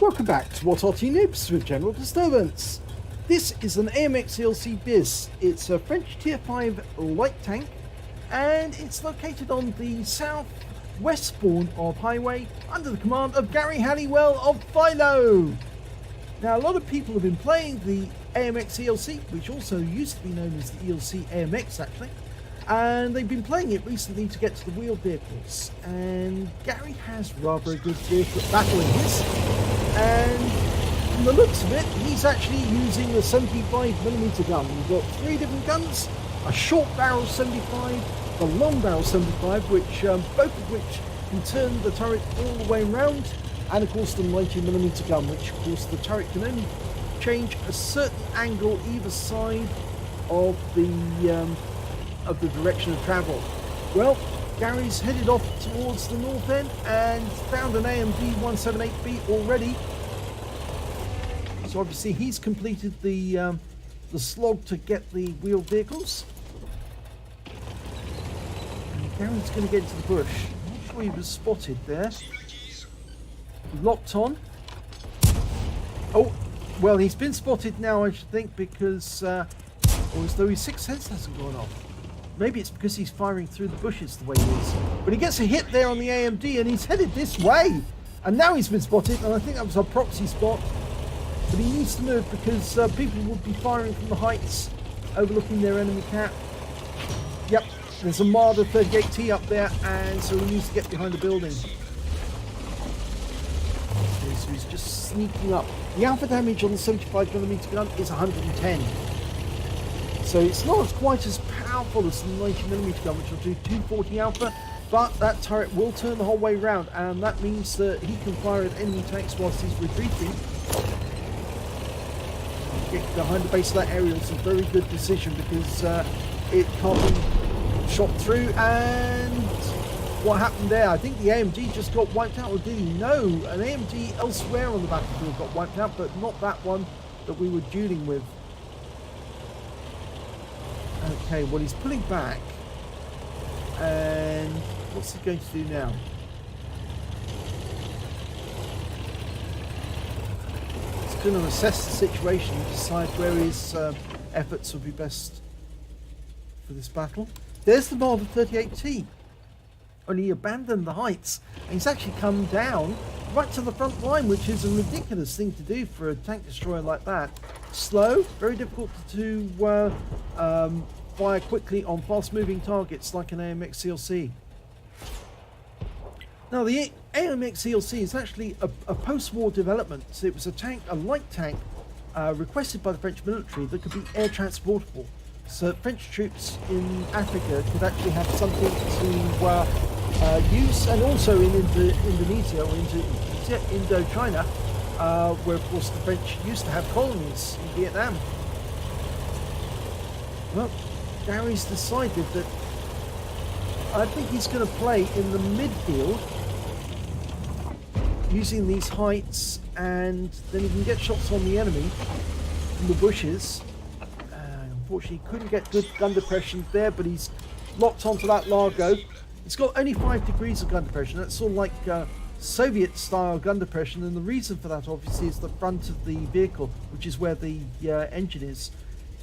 Welcome back to What Arty Noobs with General Disturbance. This is an AMX ELC bis. It's a French Tier 5 light tank and it's located on the southwest spawn of Highway under the command of Gary Halliwell of Philo. Now a lot of people have been playing the AMX ELC, which also used to be known as the ELC AMX actually, and they've been playing it recently to get to the wheeled vehicles, and Gary has rather a good vehicle battle in his, and from the looks of it he's actually using a 75mm gun. We've got three different guns, a short barrel 75, the long barrel 75, which both of which can turn the turret all the way around, and of course the 90mm gun, which of course the turret can only change a certain angle either side of the direction of travel. Well, Gary's headed off towards the north end and found an AMD 178B already. So obviously he's completed the slog to get the wheeled vehicles. And Gary's going to get into the bush. I'm not sure he was spotted there. Locked on. Oh, well, he's been spotted now, I should think, because or as though his sixth sense hasn't gone off. Maybe it's because he's firing through the bushes the way he is. But he gets a hit there on the AMD and he's headed this way. And now he's been spotted, and I think that was a proxy spot. But he needs to move because people would be firing from the heights overlooking their enemy cap. Yep, there's a Marder 38T up there, and so he needs to get behind the building. Okay, so he's just sneaking up. The alpha damage on the 75mm gun is 110. So it's not quite as powerful as the 90mm gun, which will do 240 alpha, but that turret will turn the whole way round, and that means that he can fire at enemy tanks whilst he's retreating. Get behind the base of that area is a very good decision because it can't be shot through. And what happened there? I think the AMD just got wiped out, or did he? No, an AMD elsewhere on the battlefield got wiped out, but not that one that we were dueling with. Okay, well, he's pulling back, and what's he going to do now? He's going to assess the situation and decide where his efforts will be best for this battle. There's the Marder 38T, only he abandoned the heights, and he's actually come down right to the front line, which is a ridiculous thing to do for a tank destroyer like that. Slow, very difficult to fire quickly on fast-moving targets like an AMX ELC. Now, the AMX ELC is actually a post-war development. So it was a tank, a light tank, requested by the French military that could be air transportable. So French troops in Africa could actually have something to use, and also in Indonesia or Indochina, where of course the French used to have colonies in Vietnam. Well, Gary's decided that I think he's going to play in the midfield using these heights, and then he can get shots on the enemy from the bushes. Unfortunately, he couldn't get good gun depression there, but he's locked onto that Largo. It's got only 5 degrees of gun depression. That's sort of like Soviet style gun depression, and the reason for that obviously is the front of the vehicle, which is where the engine is.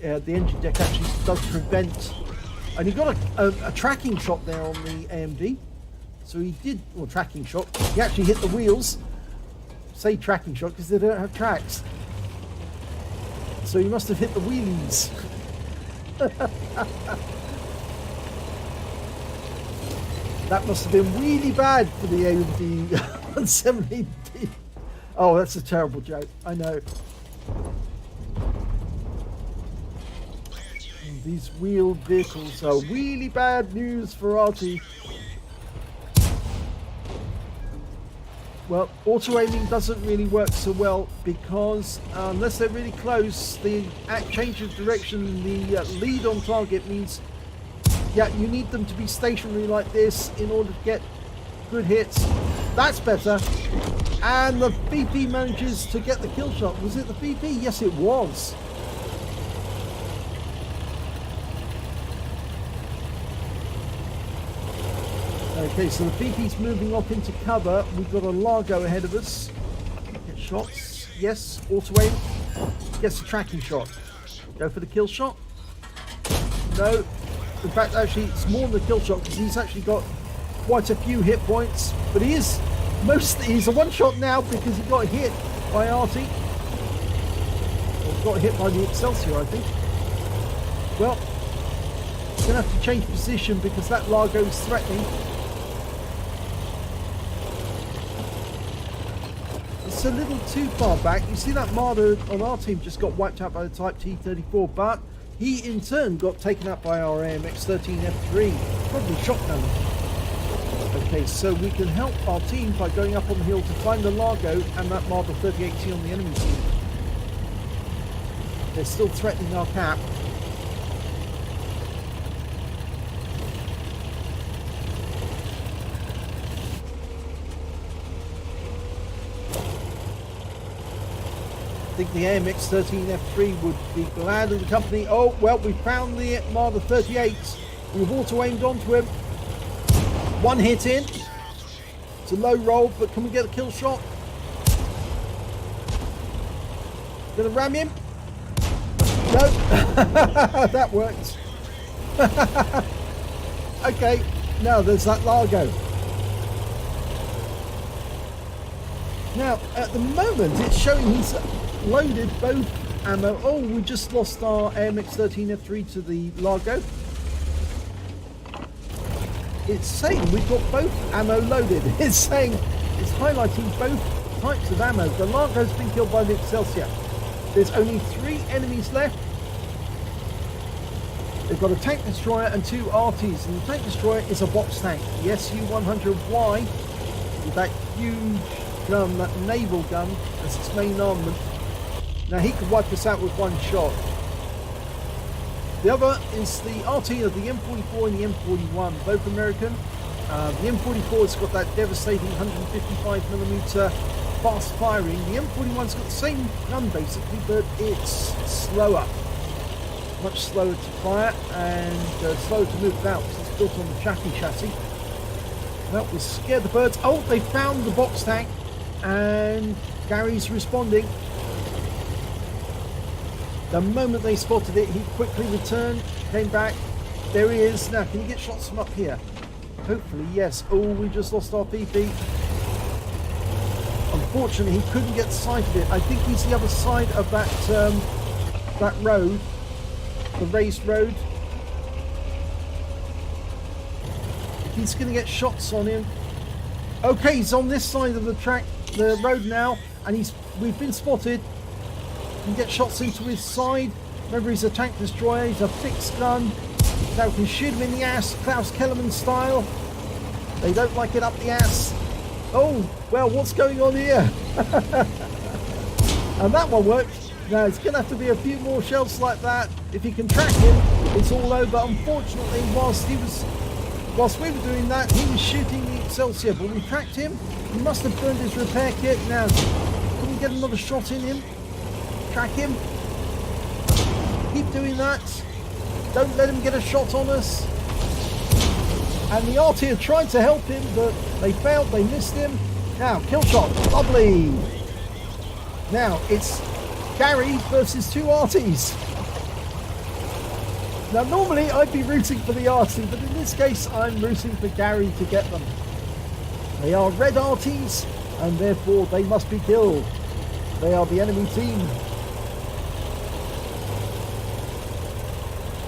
The engine deck actually does prevent, and he got a tracking shot there on the AMD. So he did, well, tracking shot. He actually hit the wheels. Say tracking shot because they don't have tracks. So he must have hit the wheelies. That must have been really bad for the AMD 170D. Oh, that's a terrible joke. I know. These wheeled vehicles are really bad news for Arty. Well, auto-aiming doesn't really work so well because unless they're really close, the change of direction, the lead on target means, yeah, you need them to be stationary like this in order to get good hits. That's better. And the VP manages to get the kill shot. Was it the VP? Yes, it was. Okay, so the VP's moving off into cover. We've got a Largo ahead of us. Get Shots. Yes. Auto aim. Gets a tracking shot. Go for the kill shot. No. In fact, actually, it's more than the kill shot because he's actually got quite a few hit points. But he's a one shot now because he got hit by Arty. Or got hit by the Excelsior, I think. Well, he's going to have to change position because that Largo is threatening. It's a little too far back. You see that Marder on our team just got wiped out by the Type T-34, but he in turn got taken out by our AMX 13F3, probably shotgun. Okay, so we can help our team by going up on the hill to find the Largo and that Marder 38T on the enemy team. They're still threatening our cap. I think the AMX 13F3 would be glad of the company. Oh, well, we found the Marder 38. We've auto-aimed onto him. One hit in. It's a low roll, but can we get a kill shot? Gonna ram him? No. That worked. Okay, now there's that Largo. Now, at the moment, it's showing he's loaded both ammo. Oh, we just lost our AMX 13F3 to the Largo. It's saying we've got both ammo loaded. It's saying, it's highlighting both types of ammo. The Largo's been killed by the Excelsior. There's only 3 enemies left. They've got a tank destroyer and 2 Artys, and the tank destroyer is a box tank, the SU-100Y, with that huge gun, that naval gun, as its main armament. Now he could wipe us out with one shot. The other is the Arty of the M44 and the M41, both American. The M44 has got that devastating 155mm fast firing. The M41's got the same gun basically, but it's slower. Much slower to fire and slower to move about because it's built on the Chaffee chassis. Well, we scared the birds. Oh, they found the box tank and Gary's responding. The moment they spotted it, he quickly returned, came back. There he is. Now, can you get shots from up here? Hopefully, yes. Oh, we just lost our PP. Unfortunately, he couldn't get sight of it. I think he's the other side of that road, the raised road. He's going to get shots on him. Okay, he's on this side of the track, the road now, and we've been spotted. Can get shots into his side. Remember, he's a tank destroyer. He's a fixed gun. Now we can shoot him in the ass, Klaus Kellerman style. They don't like it up the ass. Oh, well, what's going on here? And that one worked. Now it's going to have to be a few more shells like that. If he can track him, it's all over. Unfortunately, whilst we were doing that, he was shooting the Excelsior. But we tracked him. He must have burned his repair kit. Now, can we get another shot in him? Track him. Keep doing that. Don't let him get a shot on us. And the Arty had tried to help him, but they failed. They missed him. Now, kill shot. Lovely. Now, it's Gary versus 2 Artys. Now, normally I'd be rooting for the Arty, but in this case, I'm rooting for Gary to get them. They are red Artys, and therefore they must be killed. They are the enemy team.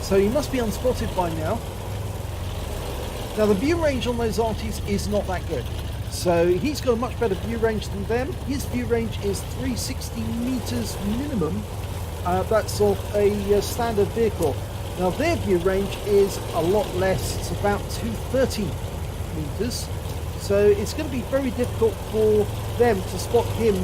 So he must be unspotted by now. Now the view range on those Artys is not that good. So he's got a much better view range than them. His view range is 360 meters minimum. That's of a standard vehicle. Now their view range is a lot less. It's about 230 meters. So it's going to be very difficult for them to spot him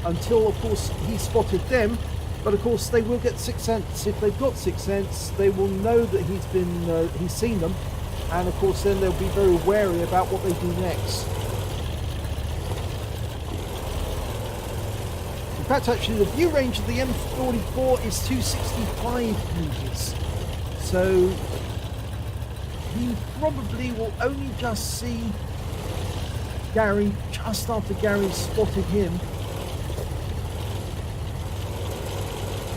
until, of course, he spotted them. But of course, they will get Sixth Sense. If they've got Sixth Sense, they will know that he's seen them, and of course, then they'll be very wary about what they do next. In fact, actually, the view range of the M44 is 265 meters, so he probably will only just see Gary just after Gary spotted him.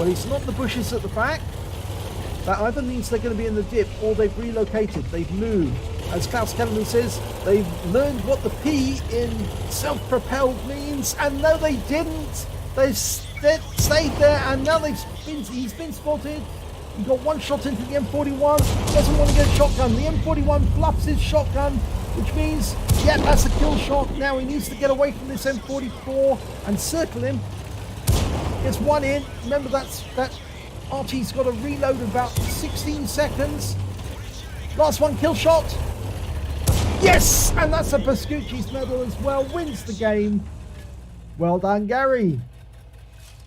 Well, he's not in the bushes at the back. That either means they're going to be in the dip or they've relocated, they've moved. As Klaus Kellerman says, they've learned what the P in self-propelled means, and no, they didn't. They've stayed there, and now he's been spotted. He got one shot into the M41, doesn't want to get a shotgun. The M41 fluffs his shotgun, which means, yeah, that's a kill shot. Now he needs to get away from this M44 and circle him. Gets one in. Remember, that Arty's got a reload of about 16 seconds. Last one, kill shot. Yes! And that's a Pascucci's medal as well. Wins the game. Well done, Gary.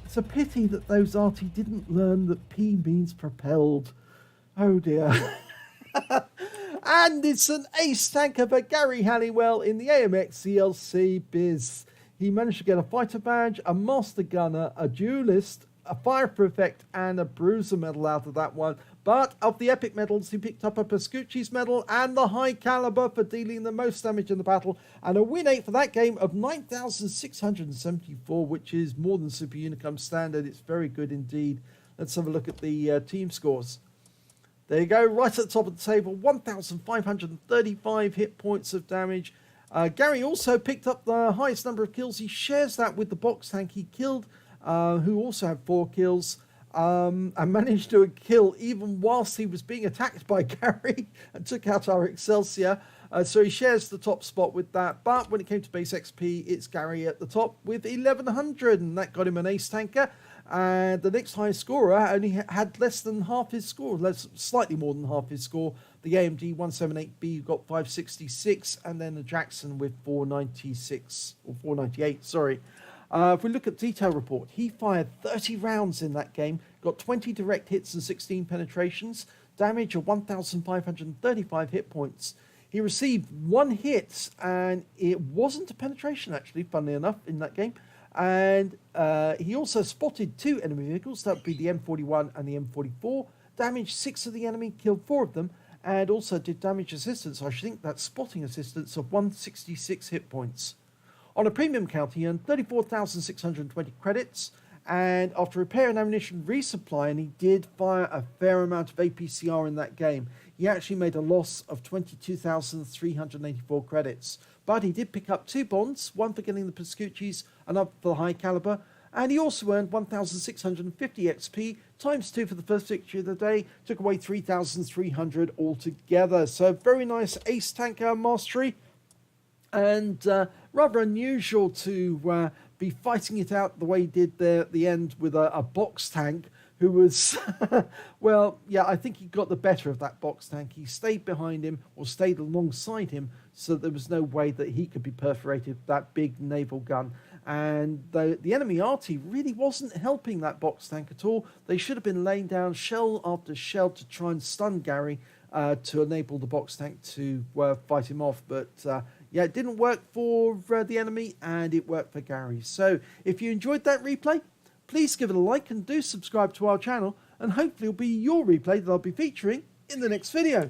It's a pity that those Arty didn't learn that P means propelled. Oh dear. And it's an ace tanker for Gary Halliwell in the AMX ELC bis. He managed to get a fighter badge, a master gunner, a duelist, a fire prefect, and a bruiser medal out of that one. But of the epic medals, he picked up a Pascucci's medal and the high caliber for dealing the most damage in the battle, and a win 8 for that game of 9,674, which is more than Super Unicum standard. It's very good indeed. Let's have a look at the team scores. There you go, right at the top of the table, 1,535 hit points of damage. Gary also picked up the highest number of kills. He shares that with the box tank he killed, who also had 4 kills. And managed to kill even whilst he was being attacked by Gary and took out our Excelsior. So he shares the top spot with that. But when it came to base XP, it's Gary at the top with 1100, and that got him an ace tanker. And the next highest scorer only had less than half his score, slightly more than half his score. The AMD 178B got 566, and then the Jackson with 496, or 498, sorry. If we look at detail report, he fired 30 rounds in that game, got 20 direct hits and 16 penetrations, damage of 1,535 hit points. He received 1 hit, and it wasn't a penetration actually, funnily enough, in that game. And he also spotted 2 enemy vehicles, that would be the M41 and the M44, damaged 6 of the enemy, killed 4 of them, and also did damage assistance, I think that's spotting assistance, of 166 hit points. On a premium count, he earned 34,620 credits, and after repair and ammunition resupply, and he did fire a fair amount of APCR in that game, he actually made a loss of 22,384 credits. But he did pick up 2 bonds, one for getting the Pascucci's and up for the high caliber, and he also earned 1,650 XP, times 2 for the first victory of the day, took away 3,300 altogether. So very nice ace tanker mastery. And rather unusual to be fighting it out the way he did there at the end with a box tank who was, well, yeah, I think he got the better of that box tank. He stayed behind him or stayed alongside him, so there was no way that he could be perforated with that big naval gun. And the enemy Arty really wasn't helping that box tank at all. They should have been laying down shell after shell to try and stun Gary to enable the box tank to fight him off. But yeah, it didn't work for the enemy, and it worked for Gary. So if you enjoyed that replay, please give it a like and do subscribe to our channel, and hopefully it'll be your replay that I'll be featuring in the next video.